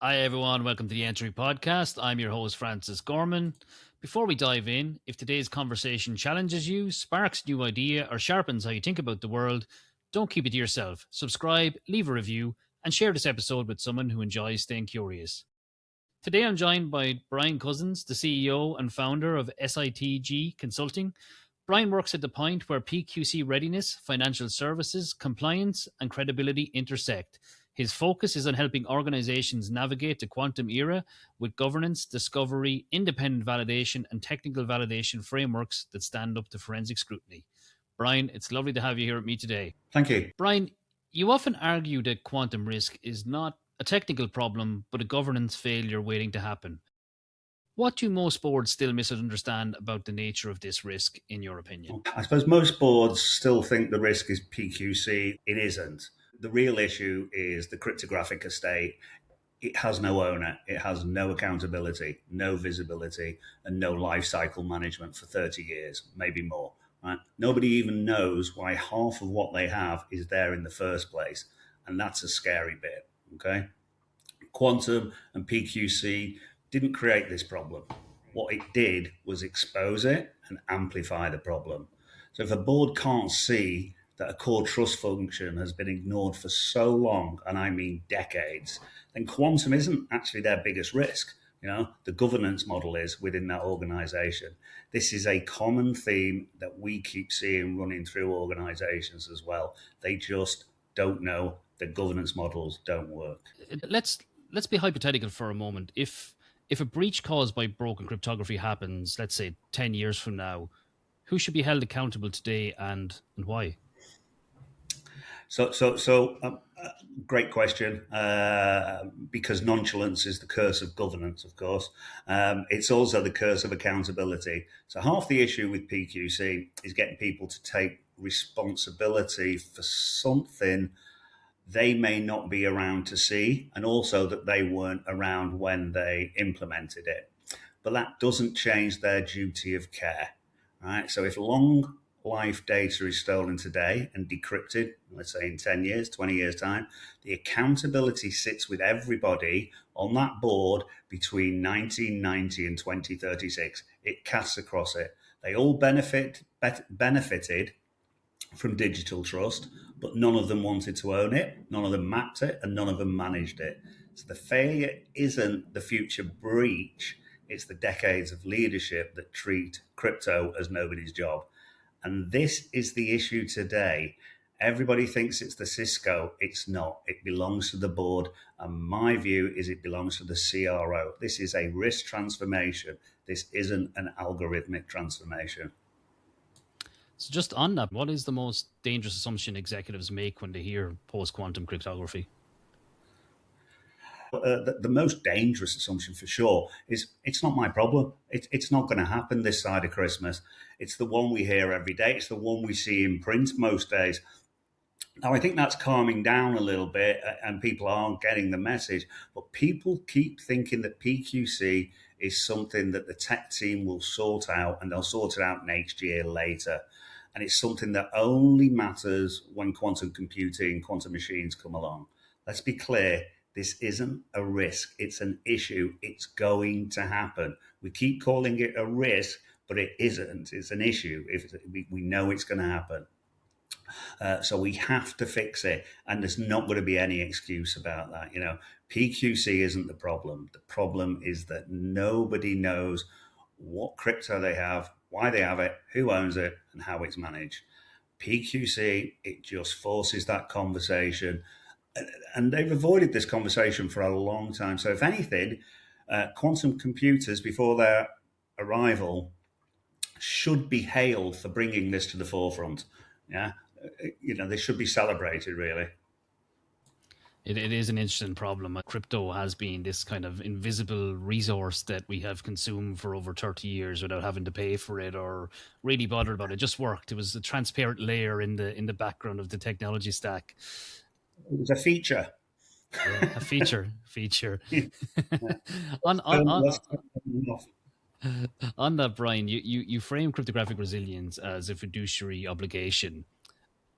Hi, everyone. Welcome to the Entry Podcast. I'm your host, Francis Gorman. Before we dive in, if today's conversation challenges you, sparks a new idea, or sharpens how you think about the world, don't keep it to yourself. Subscribe, leave a review, and share this episode with someone who enjoys staying curious. Today, I'm joined by Brian Couzens, the CEO and founder of SITG Consulting. Brian works at the point where PQC readiness, financial services, compliance, and credibility intersect. His focus is on helping organizations navigate the quantum era with governance, discovery, independent validation, and technical validation frameworks that stand up to forensic scrutiny. Brian, it's lovely to have you here with me today. Thank you. Brian, you often argue that quantum risk is not a technical problem, but a governance failure waiting to happen. What do most boards still misunderstand about the nature of this risk, in your opinion? I suppose most boards still think the risk is PQC. It isn't. The real issue is the cryptographic estate. It has no owner, it has no accountability, no visibility, and no life cycle management for 30 years, maybe more. Right? Nobody even knows why half of what they have is there in the first place. And that's a scary bit. Okay. Quantum and PQC didn't create this problem. What it did was expose it and amplify the problem. So if a board can't see that a core trust function has been ignored for so long, and I mean decades, then quantum isn't actually their biggest risk. The governance model is within that organization. This is a common theme that we keep seeing running through organizations as well. They just don't know that governance models don't work. Let's be hypothetical for a moment. If a breach caused by broken cryptography happens, let's say 10 years from now, who should be held accountable today and why? So, great question, because nonchalance is the curse of governance, of course. It's also the curse of accountability. So half the issue with PQC is getting people to take responsibility for something they may not be around to see, and also that they weren't around when they implemented it. But that doesn't change their duty of care, right? So if long life data is stolen today and decrypted, let's say in 10 years, 20 years time, the accountability sits with everybody on that board between 1990 and 2036. It casts across it. They all benefited from digital trust, but none of them wanted to own it, none of them mapped it, and none of them managed it. So the failure isn't the future breach, it's the decades of leadership that treat crypto as nobody's job. And this is the issue today. Everybody thinks it's the Cisco. It's not. It belongs to the board. And my view is it belongs to the CRO. This is a risk transformation. This isn't an algorithmic transformation. So just on that, what is the most dangerous assumption executives make when they hear post-quantum cryptography? The most dangerous assumption for sure is it's not my problem. It's not going to happen this side of Christmas. It's the one we hear every day. It's the one we see in print most days. Now, I think that's calming down a little bit and people aren't getting the message, but people keep thinking that PQC is something that the tech team will sort out and they'll sort it out next year later. And it's something that only matters when quantum computing, quantum machines come along. Let's be clear. This isn't a risk. It's an issue. It's going to happen. We keep calling it a risk, but it isn't. It's an issue. We know it's going to happen. So we have to fix it. And there's not going to be any excuse about that. PQC isn't the problem. The problem is that nobody knows what crypto they have, why they have it, who owns it, and how it's managed. PQC, it just forces that conversation. And they've avoided this conversation for a long time. So if anything, quantum computers before their arrival should be hailed for bringing this to the forefront. Yeah, they should be celebrated, really. It is an interesting problem. Crypto has been this kind of invisible resource that we have consumed for over 30 years without having to pay for it or really bother about it. It just worked. It was a transparent layer in the background of the technology stack. It was a feature. Yeah, a feature. On that, Brian, you frame cryptographic resilience as a fiduciary obligation.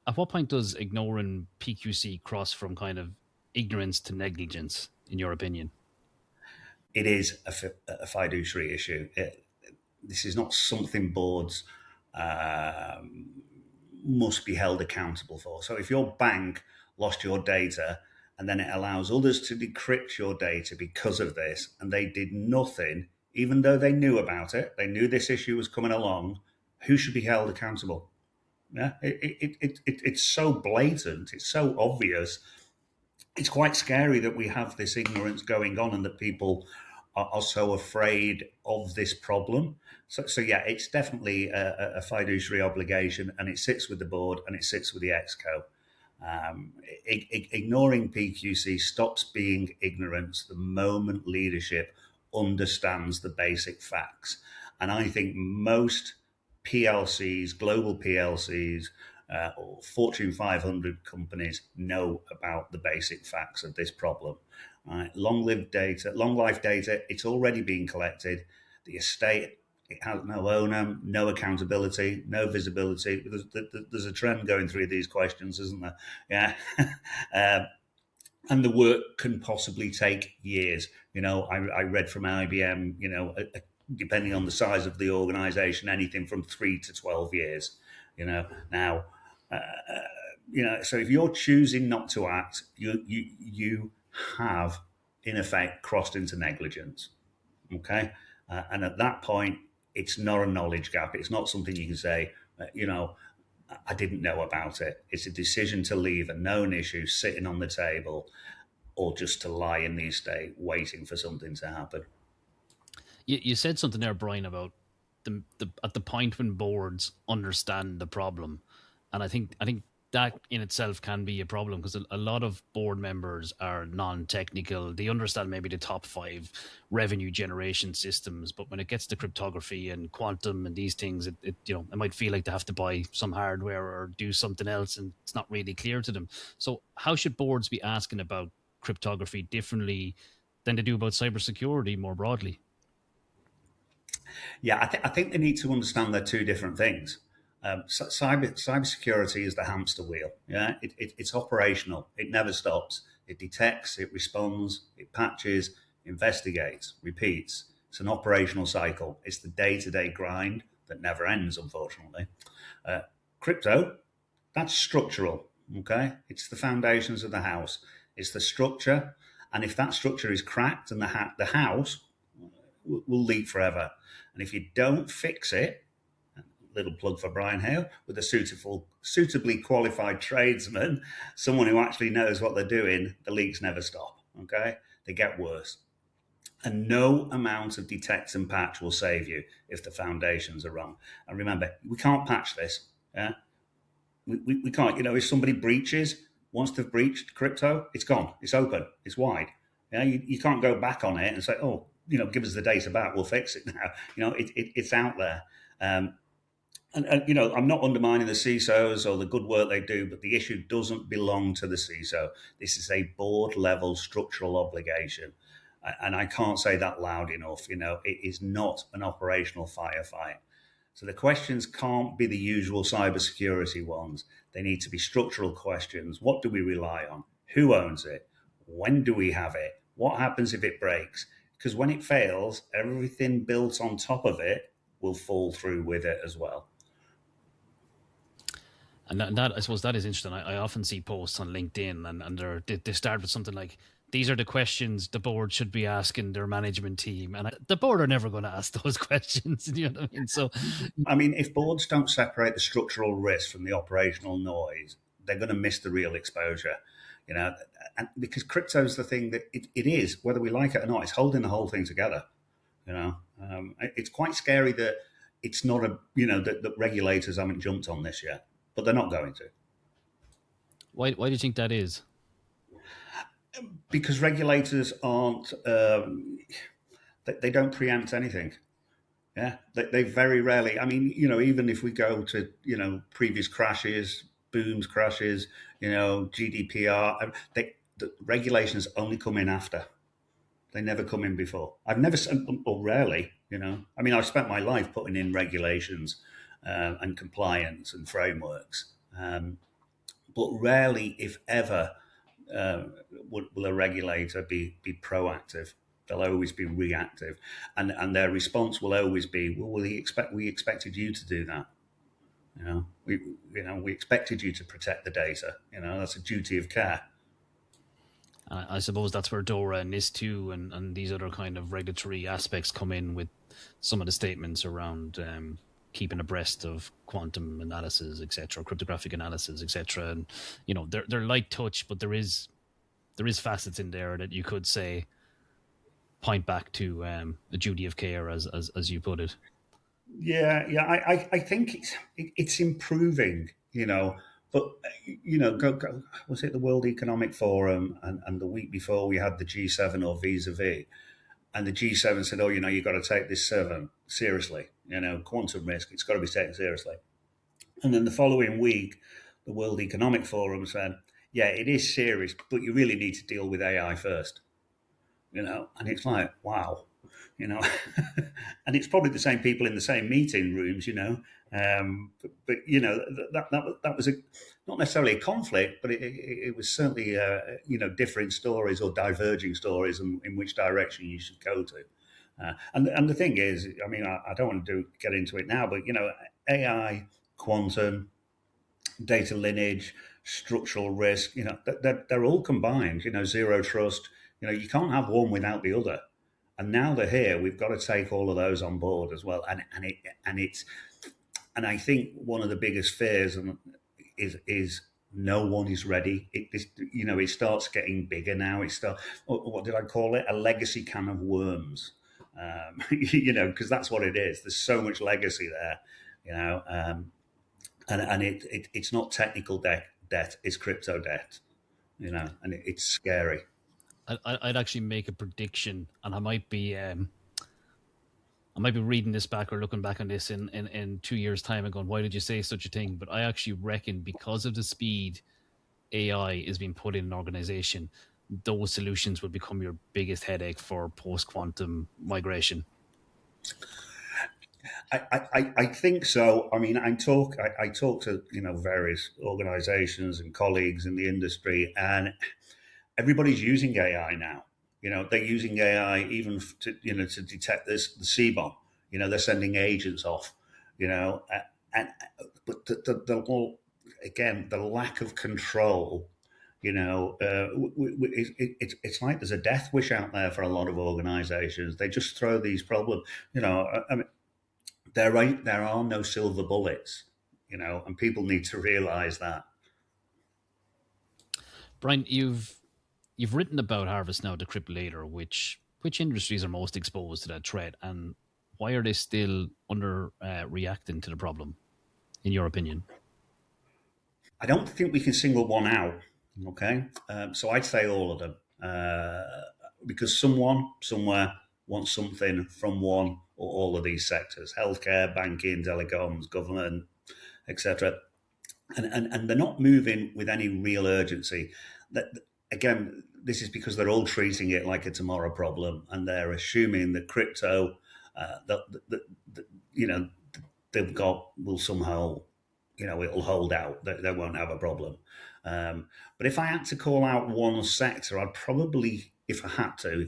At what point does ignoring PQC cross from kind of ignorance to negligence, in your opinion? it is a fiduciary issue. This is not something boards must be held accountable for. So if your bank lost your data and then it allows others to decrypt your data because of this, and they did nothing, even though they knew about it, they knew this issue was coming along, who should be held accountable? Yeah, it's so blatant, it's so obvious. It's quite scary that we have this ignorance going on and that people are so afraid of this problem. So yeah, it's definitely a fiduciary obligation, and it sits with the board and it sits with the exco. Ignoring PQC stops being ignorance the moment leadership understands the basic facts. And I think most PLCs, global PLCs, or Fortune 500 companies know about the basic facts of this problem. Right? Long life data, it's already been collected. The estate, it has no owner, no accountability, no visibility. There's a trend going through these questions, isn't there? Yeah. And the work can possibly take years. I read from IBM, depending on the size of the organization, anything from 3 to 12 years. Now, so if you're choosing not to act, you have, in effect, crossed into negligence. Okay. And at that point, it's not a knowledge gap. It's not something you can say, I didn't know about it. It's a decision to leave a known issue sitting on the table, or just to lie in the estate waiting for something to happen. You said something there, Brian, about the at the point when boards understand the problem, and I think that in itself can be a problem, because a lot of board members are non-technical. They understand maybe the top 5 revenue generation systems, but when it gets to cryptography and quantum and these things, it might feel like they have to buy some hardware or do something else, and it's not really clear to them. So how should boards be asking about cryptography differently than they do about cybersecurity more broadly? Yeah, I think they need to understand they're two different things. Cybersecurity is the hamster wheel. Yeah, it's operational. It never stops. It detects, it responds, it patches, investigates, repeats. It's an operational cycle. It's the day-to-day grind that never ends, unfortunately. Crypto, that's structural. Okay, it's the foundations of the house. It's the structure, and if that structure is cracked, and the house will leak forever. And if you don't fix it, little plug for Brian Hale, with a suitably qualified tradesman, someone who actually knows what they're doing, the leaks never stop. Okay, they get worse. And no amount of detect and patch will save you if the foundations are wrong. And remember, we can't patch this. Yeah, we can't. If somebody once they've breached crypto, it's gone. It's open. It's wide. Yeah, you can't go back on it and say, oh, give us the data back. We'll fix it now. It's out there. And I'm not undermining the CISOs or the good work they do, but the issue doesn't belong to the CISO. This is a board level structural obligation. And I can't say that loud enough. It is not an operational firefight. So the questions can't be the usual cybersecurity ones. They need to be structural questions. What do we rely on? Who owns it? When do we have it? What happens if it breaks? Because when it fails, everything built on top of it will fall through with it as well. And that I suppose that is interesting. I often see posts on LinkedIn, and they start with something like, these are the questions the board should be asking their management team. And the board are never going to ask those questions. You know what I mean? So, if boards don't separate the structural risk from the operational noise, they're going to miss the real exposure. And because crypto is the thing that it is, whether we like it or not, it's holding the whole thing together. It's quite scary that it's not that regulators haven't jumped on this yet, but they're not going to. Why do you think that is? Because regulators aren't, they don't preempt anything. Yeah, they very rarely. Even if we go to previous crashes, booms, crashes, GDPR, the regulations only come in after. They never come in before. I've never, or rarely, I've spent my life putting in regulations and compliance and frameworks, but rarely, if ever, will a regulator be proactive. They'll always be reactive, and their response will always be, "Well, we expected you to do that. We expected you to protect the data. That's a duty of care." I suppose that's where DORA and NIS2 and these other kind of regulatory aspects come in with some of the statements around keeping abreast of quantum analysis, etc., cryptographic analysis, etc. And they're light touch, but there is facets in there that you could say point back to the duty of care, as you put it. Yeah. I think it's improving. But was it the World Economic Forum, and the week before we had the G7 or vis-a-vis, and the G7 said, "Oh, you've got to take this seven seriously. Quantum risk, it's got to be taken seriously." And then the following week, the World Economic Forum said, "Yeah, it is serious, but you really need to deal with AI first." And it's like, wow, you know, and it's probably the same people in the same meeting rooms, but that was not necessarily a conflict, but it was certainly different stories or diverging stories in which direction you should go to. And the thing is, I mean, I don't want to get into it now, but AI, quantum, data lineage, structural risk, they're all combined. Zero trust. You can't have one without the other. And now they're here. We've got to take all of those on board as well. And I think one of the biggest fears is no one is ready. It starts getting bigger now. What did I call it? A legacy can of worms. Because that's what it is. There's so much legacy there, and it's not technical debt. It's crypto debt, and it's scary. I'd actually make a prediction, and I might be reading this back or looking back on this in 2 years' time and going, why did you say such a thing? But I actually reckon because of the speed AI is being put in an organization, those solutions will become your biggest headache for post-quantum migration. I think so. I mean, I talk to various organizations and colleagues in the industry, and everybody's using AI now. They're using AI even to detect the CBOM. They're sending agents off. But the lack of control. It's like there's a death wish out there for a lot of organizations. They just throw these problems. I mean, there are no silver bullets. And people need to realize that. Brian, you've written about Harvest Now, Decrypt Later. Which industries are most exposed to that threat, and why are they still under reacting to the problem, in your opinion? I don't think we can single one out. Okay, so I'd say all of them, because someone somewhere wants something from one or all of these sectors: healthcare, banking, telecoms, government, etc. And they're not moving with any real urgency. That again, this is because they're all treating it like a tomorrow problem, and they're assuming that crypto, they've got will somehow, it'll hold out. They won't have a problem. But if I had to call out one sector, I'd probably, if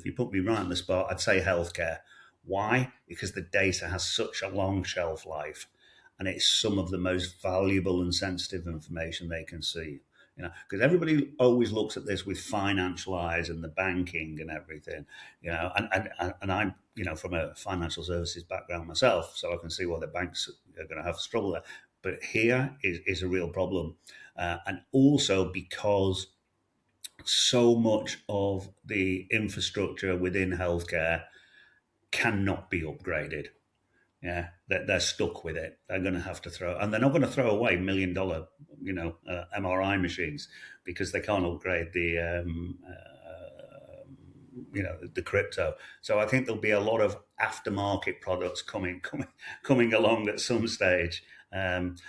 you put me right on the spot, I'd say healthcare. Why? Because the data has such a long shelf life, and it's some of the most valuable and sensitive information they can see. Because everybody always looks at this with financial eyes and the banking and everything, and I'm, from a financial services background myself, so I can see why the banks are going to have struggle there. But here is a real problem. And also because so much of the infrastructure within healthcare cannot be upgraded. Yeah, they're stuck with it. They're going to have to and they're not going to throw away $1 million, MRI machines because they can't upgrade the crypto. So I think there'll be a lot of aftermarket products coming along at some stage. But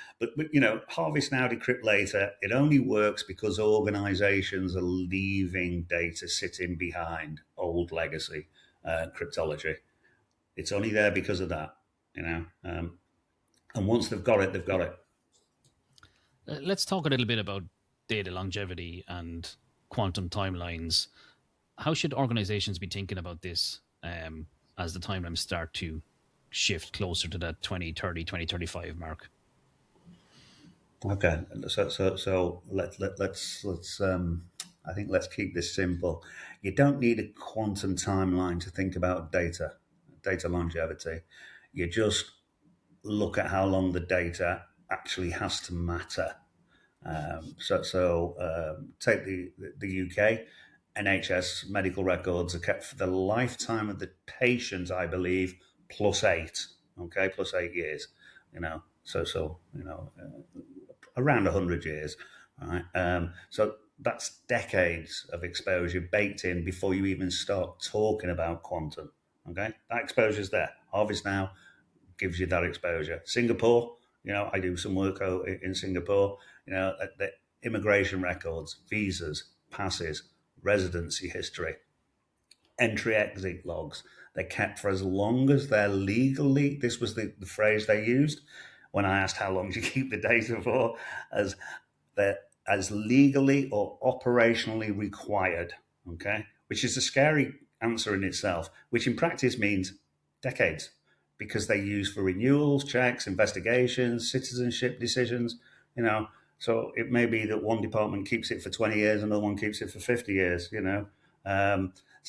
Harvest Now, Decrypt Later, it only works because organizations are leaving data sitting behind old legacy cryptology. It's only there because of that. And once they've got it, they've got it. Let's talk a little bit about data longevity and quantum timelines. how should organizations be thinking about this as the timelines start to shift closer to that 2030, 2035 mark? Okay, so let's I think let's keep this simple. You don't need a quantum timeline to think about data longevity. You just look at how long the data actually has to matter. Take the UK. NHS medical records are kept for the lifetime of the patient, I believe, plus eight. Okay, plus 8 years. Around 100 years. Right. So that's decades of exposure baked in before you even start talking about quantum. Okay, that exposure's there. Harvest Now gives you that exposure. Singapore, I do some work in Singapore. The immigration records, visas, passes, residency history, entry exit logs. They're kept for as long as they're legally. This was the phrase they used when I asked how long do you keep the data for, as they're as legally or operationally required. Okay, which is a scary answer in itself, which in practice means decades, because they use for renewals, checks, investigations, citizenship decisions. So it may be that one department keeps it for 20 years, another one keeps it for 50 years. So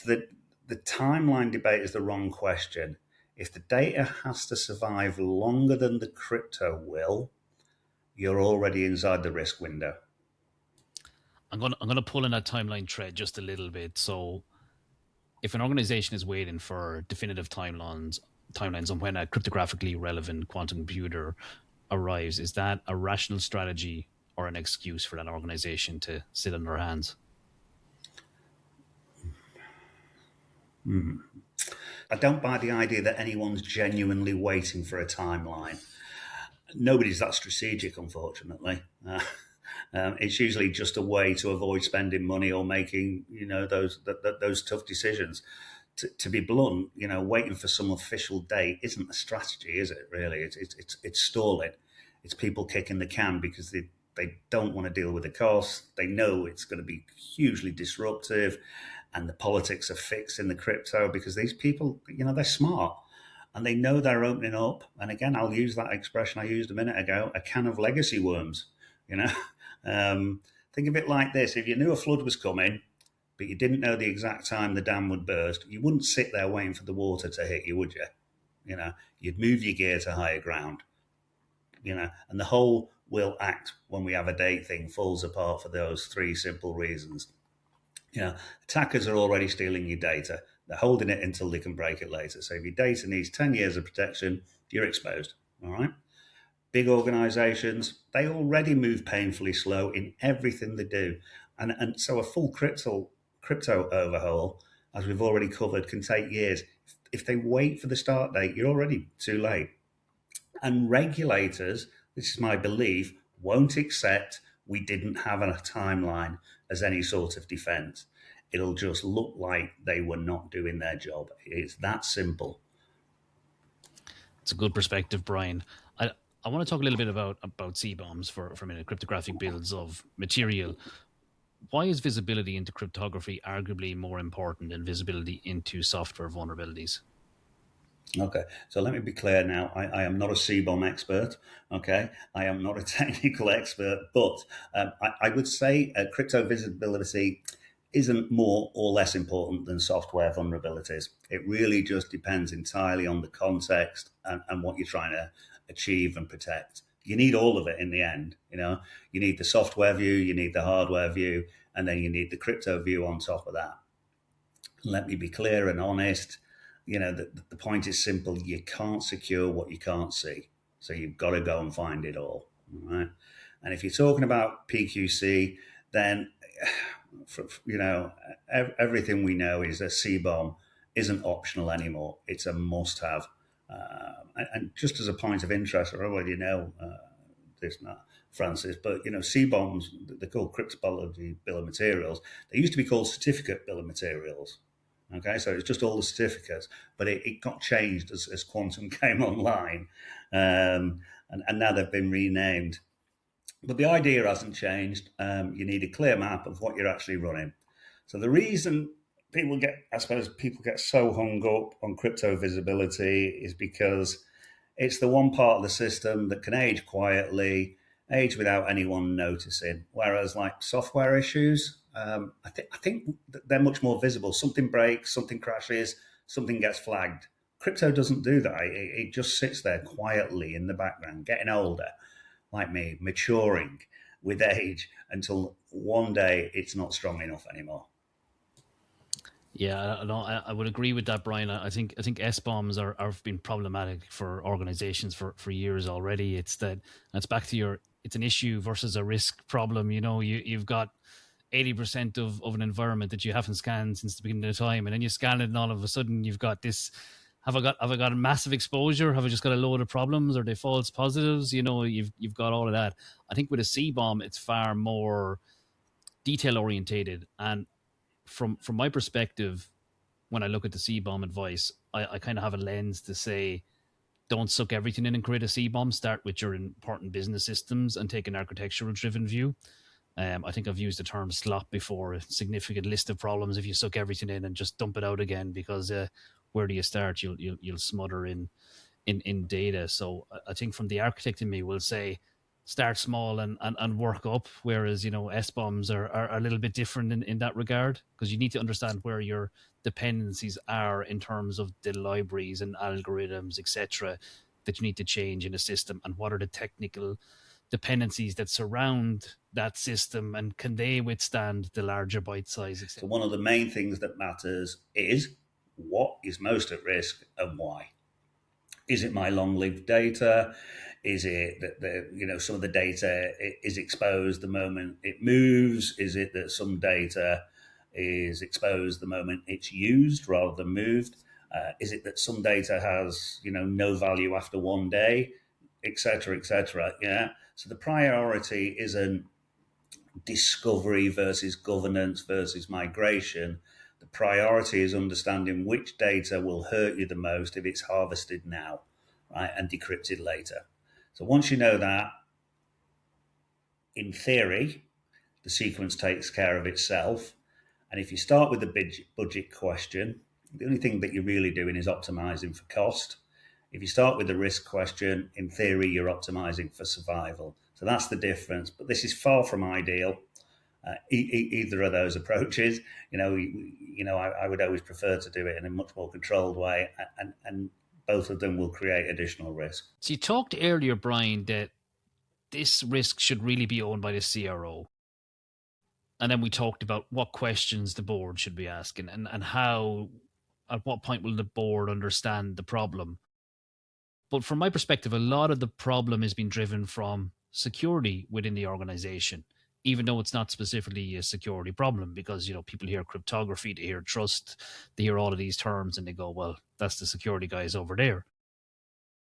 the timeline debate is the wrong question. If the data has to survive longer than the crypto will, you're already inside the risk window. I'm gonna pull in that timeline thread just a little bit. So, if an organization is waiting for definitive timelines on when a cryptographically relevant quantum computer arrives, is that a rational strategy or an excuse for that organization to sit on their hands? I don't buy the idea that anyone's genuinely waiting for a timeline. Nobody's that strategic, unfortunately. It's usually just a way to avoid spending money or making those tough decisions. To be blunt, waiting for some official date isn't a strategy, is it? Really, it's stalling. It's people kicking the can because they don't want to deal with the costs. They know it's going to be hugely disruptive, and the politics are fixed in the crypto because these people, they're smart and they know they're opening up. And again, I'll use that expression I used a minute ago: a can of legacy worms. Think of it like this: if you knew a flood was coming, but you didn't know the exact time the dam would burst, you wouldn't sit there waiting for the water to hit you, would you? You'd move your gear to higher ground. And the whole will act when we have a date thing falls apart for those three simple reasons. Attackers are already stealing your data. They're holding it until they can break it later. So if your data needs 10 years of protection, you're exposed. All right. Big organizations, they already move painfully slow in everything they do. And so a full crypto overhaul, as we've already covered, can take years. If they wait for the start date, you're already too late. And regulators, this is my belief, won't accept we didn't have a timeline as any sort of defense. It'll just look like they were not doing their job. It's that simple. It's a good perspective, Brian. I want to talk a little bit about C-bombs for a minute, cryptographic builds of material. Why is visibility into cryptography arguably more important than visibility into software vulnerabilities? Okay, so let me be clear now. I am not a C-bomb expert. Okay, I am not a technical expert, but I would say crypto visibility isn't more or less important than software vulnerabilities. It really just depends entirely on the context and what you're trying to achieve and protect. You need all of it in the end. You need the software view, you need the hardware view, and then you need the crypto view on top of that. Let me be clear and honest. The point is simple. You can't secure what you can't see. So you've got to go and find it all. Right? And if you're talking about PQC, then, everything we know is a C-bomb isn't optional anymore. It's a must-have. And just as a point of interest, I don't know whether you know this, Francis, but, C-bombs, they're called cryptology bill of materials. They used to be called certificate bill of materials. Okay, so it's just all the certificates, but it got changed as quantum came online, and now they've been renamed. But the idea hasn't changed. You need a clear map of what you're actually running. So the reason people get so hung up on crypto visibility is because it's the one part of the system that can age quietly, age without anyone noticing. Whereas, like software issues, I think they're much more visible. Something breaks, something crashes, something gets flagged. Crypto doesn't do that. It just sits there quietly in the background, getting older, like me, maturing with age until one day it's not strong enough anymore. Yeah, no, I would agree with that, Brian. I think S bombs have been problematic for organizations for years already. It's back to it's an issue versus a risk problem. You've got 80% of an environment that you haven't scanned since the beginning of time, and then you scan it, and all of a sudden you've got this. Have I got a massive exposure? Have I just got a load of problems? Are they false positives? You've got all of that. I think with a C bomb, it's far more detail orientated, and from my perspective, when I look at the C bomb advice, I kind of have a lens to say, don't suck everything in and create a C bomb. Start with your important business systems and take an architectural driven view. I think I've used the term slop before, a significant list of problems if you suck everything in and just dump it out again, because where do you start? You'll smother in data. So I think from the architect in me will say, start small and work up, whereas S bombs are a little bit different in that regard, because you need to understand where your dependencies are in terms of the libraries and algorithms, etc., that you need to change in a system, and what are the technical dependencies that surround that system, and can they withstand the larger byte size, etc. So one of the main things that matters is what is most at risk and why. Is it my long-lived data? Is it that some of the data is exposed the moment it moves? Is it that some data is exposed the moment it's used rather than moved? Is it that some data has no value after one day, etc., etc.? Yeah. So the priority isn't discovery versus governance versus migration. The priority is understanding which data will hurt you the most if it's harvested now, right, and decrypted later. So once you know that, in theory, the sequence takes care of itself. And if you start with the budget question, the only thing that you're really doing is optimizing for cost. If you start with the risk question, in theory, you're optimizing for survival. So that's the difference. But this is far from ideal. Either of those approaches, I would always prefer to do it in a much more controlled way, and both of them will create additional risk. So you talked earlier, Brian, that this risk should really be owned by the CRO. And then we talked about what questions the board should be asking, and how, at what point will the board understand the problem. But from my perspective, a lot of the problem is being driven from security within the organization, even though it's not specifically a security problem, because people hear cryptography, they hear trust, they hear all of these terms, and they go, well, that's the security guys over there.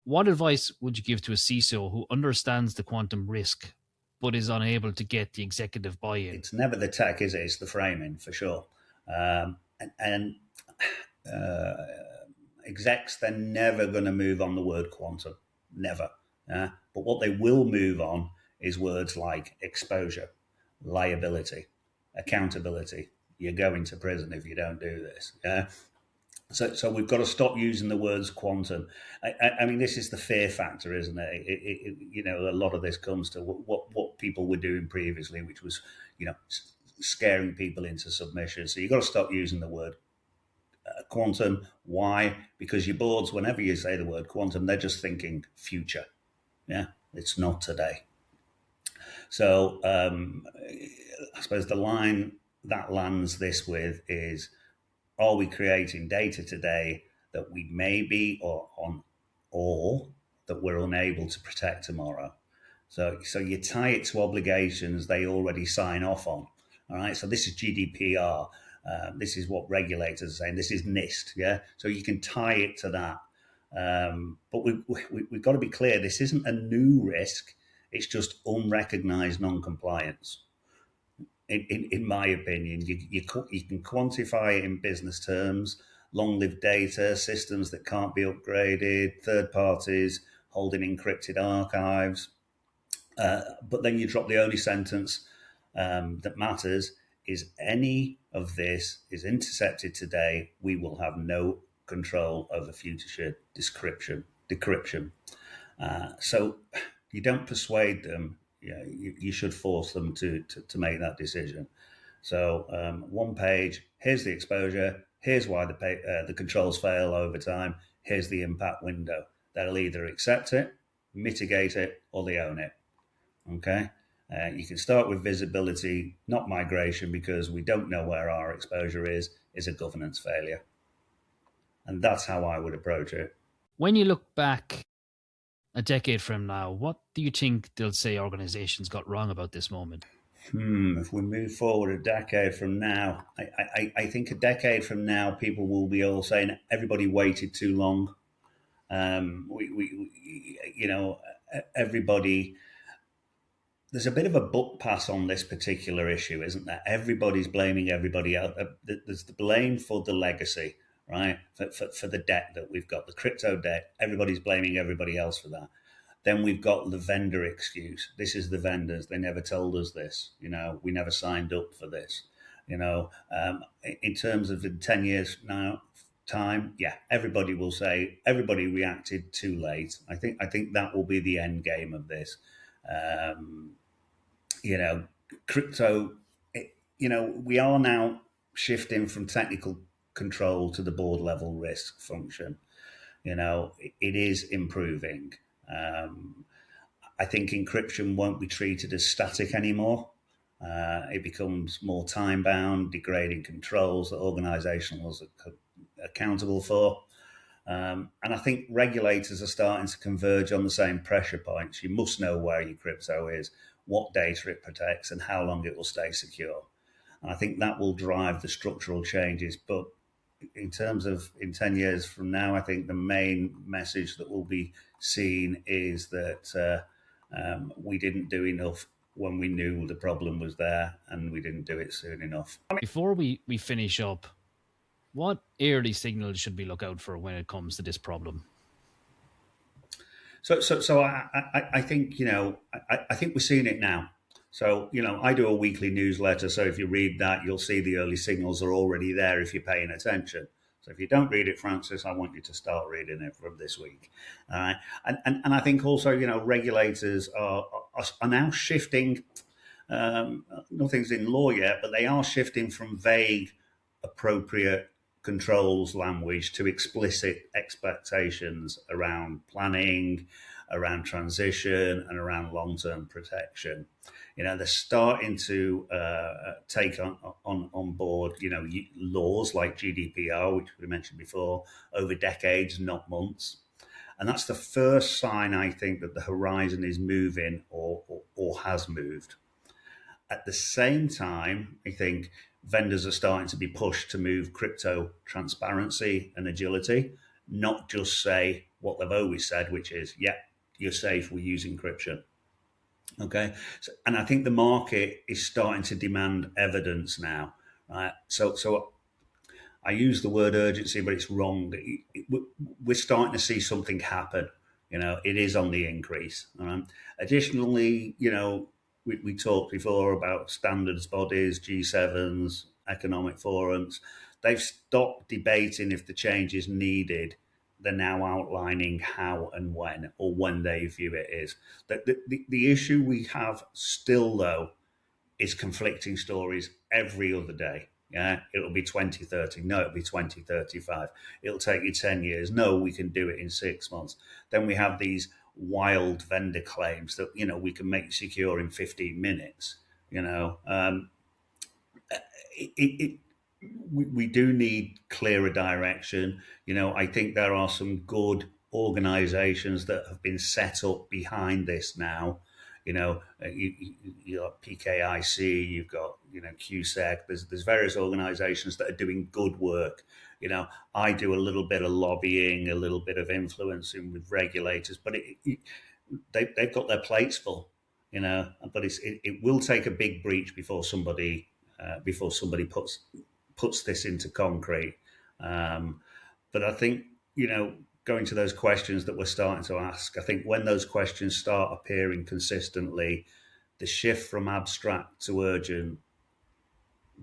What advice would you give to a CISO who understands the quantum risk but is unable to get the executive buy-in? It's never the tech, is it? It's the framing, for sure. Execs, they're never going to move on the word quantum. Never. But what they will move on is words like exposure, liability, accountability. You're going to prison if you don't do this. So we've got to stop using the words quantum. I mean, this is the fear factor, isn't it? A lot of this comes to what people were doing previously, which was, scaring people into submission. So you've got to stop using the word quantum. Why? Because your boards, whenever you say the word quantum, they're just thinking future. Yeah, it's not today. So I suppose the line that lands this with is, are we creating data today that we may be or that we're unable to protect tomorrow? So you tie it to obligations they already sign off on. All right. So this is GDPR. This is what regulators are saying. This is NIST. Yeah. So you can tie it to that. But we've got to be clear. This isn't a new risk. It's just unrecognized non-compliance. In my opinion, you can quantify it in business terms: long-lived data, systems that can't be upgraded, third parties holding encrypted archives. But then you drop the only sentence that matters is any of this is intercepted today, we will have no control over future decryption. So you don't persuade them. You should force them to make that decision. So one page, here's the exposure, here's why the controls fail over time, here's the impact window. They'll either accept it, mitigate it, or they own it. Okay? You can start with visibility, not migration, because we don't know where our exposure is a governance failure. And that's how I would approach it. When you look back a decade from now, what do you think they'll say organizations got wrong about this moment? If we move forward a decade from now, I think a decade from now, people will be all saying everybody waited too long. Everybody. There's a bit of a buck pass on this particular issue, isn't there? Everybody's blaming everybody else. There's the blame for the legacy, right? For the debt that we've got, the crypto debt. Everybody's blaming everybody else for that. Then we've got the vendor excuse. This is the vendors. They never told us this. We never signed up for this. In terms of in 10 years now time, yeah, everybody will say everybody reacted too late. I think that will be the end game of this. Crypto, we are now shifting from technical control to the board level risk function. It is improving. I think encryption won't be treated as static anymore. It becomes more time bound, degrading controls that organizations are accountable for. And I think regulators are starting to converge on the same pressure points. You must know where your crypto is, what data it protects, and how long it will stay secure. And I think that will drive the structural changes. But in terms of in 10 years from now, I think the main message that will be seen is that we didn't do enough when we knew the problem was there, and we didn't do it soon enough. Before we finish up, what early signals should we look out for when it comes to this problem? So I think I think we're seeing it now. So I do a weekly newsletter. So if you read that, you'll see the early signals are already there if you're paying attention. So if you don't read it, Francis, I want you to start reading it from this week. All right, and I think also regulators are now shifting. Nothing's in law yet, but they are shifting from vague, appropriate controls language to explicit expectations around planning, around transition, and around long-term protection. They're starting to take on board, laws like GDPR, which we mentioned before, over decades, not months. And that's the first sign, I think, that the horizon is moving or has moved. At the same time, I think vendors are starting to be pushed to move crypto transparency and agility, not just say what they've always said, which is, yeah, you're safe, we use encryption. Okay. And I think the market is starting to demand evidence now. Right? So I use the word urgency, but it's wrong. We're starting to see something happen. It is on the increase. Additionally, we talked before about standards bodies, G7s, economic forums. They've stopped debating if the change is needed. They're now outlining how and when they view it is. The issue we have still, though, is conflicting stories every other day. Yeah, it'll be 2030. No, it'll be 2035. It'll take you 10 years. No, we can do it in 6 months. Then we have these wild vendor claims that we can make secure in 15 minutes. We do need clearer direction. I think there are some good organizations that have been set up behind this now. You got PKIC, you've got QSEC. There's various organizations that are doing good work. I do a little bit of lobbying, a little bit of influencing with regulators, but they've got their plates full. But it will take a big breach before somebody puts this into concrete. But I think going to those questions that we're starting to ask, I think when those questions start appearing consistently, the shift from abstract to urgent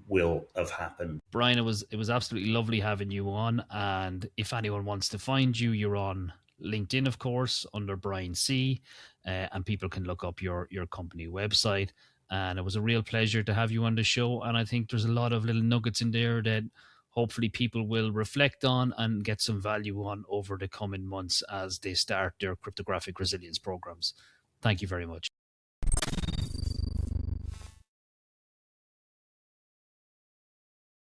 will have happened. Brian, it was absolutely lovely having you on. And if anyone wants to find you, you're on LinkedIn, of course, under Brian C. And people can look up your company website. And it was a real pleasure to have you on the show. And I think there's a lot of little nuggets in there that hopefully people will reflect on and get some value on over the coming months as they start their cryptographic resilience programs. Thank you very much.